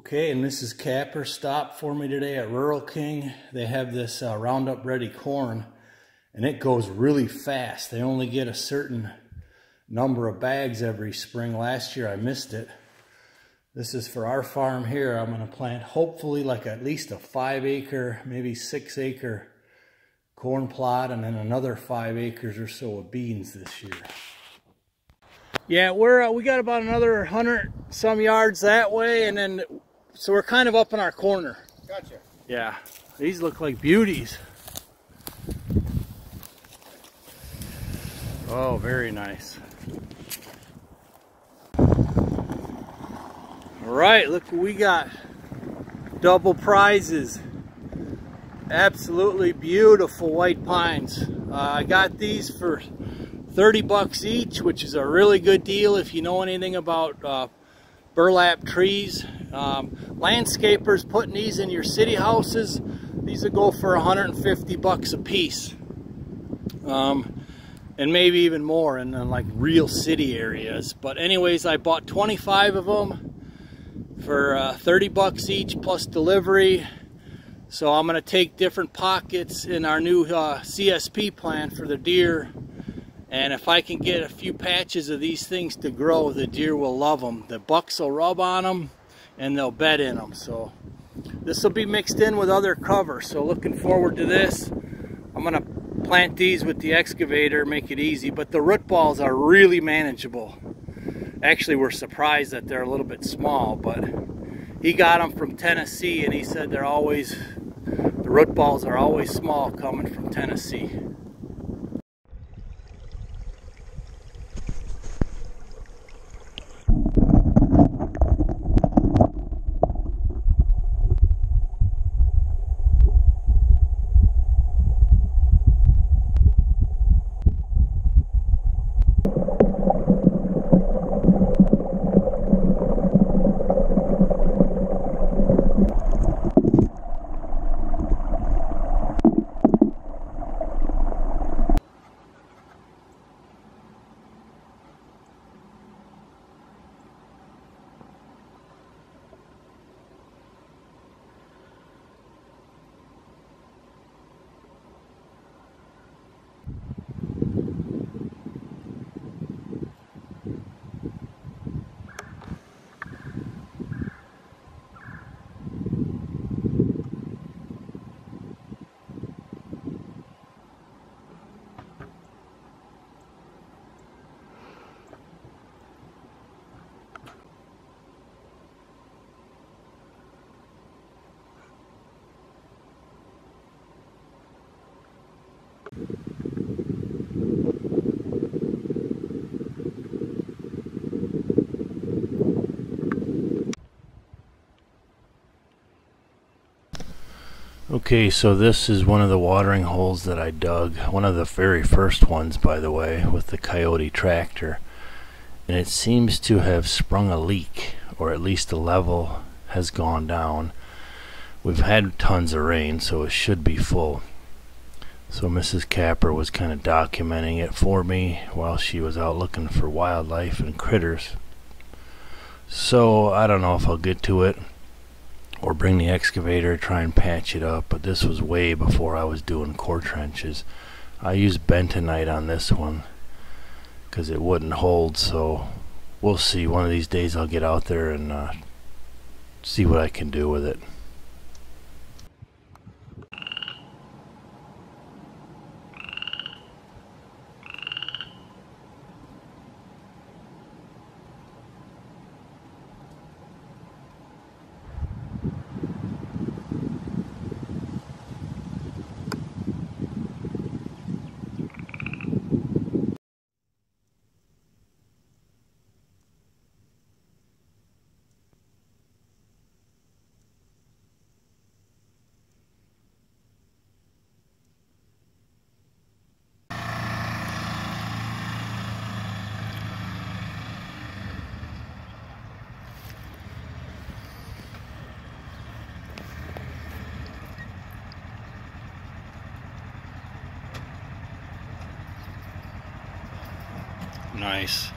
Okay, and Mrs. Kapper stopped for me today at Rural King. They have this Roundup Ready corn, and it goes really fast. They only get a certain number of bags every spring. Last year I missed it. This is for our farm here. I'm going to plant hopefully like at least a 5-acre, maybe 6-acre corn plot, and then another 5 acres or so of beans this year. Yeah, we got about another 100 some yards that way, and then so we're kind of up in our corner. Gotcha. Yeah, these look like beauties. Oh, very nice. All right, look what we got. Double prizes. Absolutely beautiful white pines. I got these for 30 bucks each, which is a really good deal if you know anything about burlap trees. Landscapers putting these in your city houses, these will go for 150 bucks a piece. And maybe even more in like real city areas. But anyways, I bought 25 of them for 30 bucks each plus delivery. So I'm going to take different pockets in our new CSP plant for the deer. And if I can get a few patches of these things to grow, the deer will love them. The bucks will rub on them and they'll bed in them. So this will be mixed in with other cover. So looking forward to this. I'm going to plant these with the excavator, make it easy. But the root balls are really manageable. Actually, we're surprised that they're a little bit small, but he got them from Tennessee and he said the root balls are always small coming from Tennessee. Okay, so this is one of the watering holes that I dug, one of the very first ones, by the way, with the Coyote tractor, and it seems to have sprung a leak, or at least the level has gone down. We've had tons of rain, so it should be full. So Mrs. Kapper was kind of documenting it for me while she was out looking for wildlife and critters. So I don't know if I'll get to it or bring the excavator, try and patch it up, but this was way before I was doing core trenches. I used bentonite on this one because it wouldn't hold, so we'll see. One of these days I'll get out there and see what I can do with it. Nice.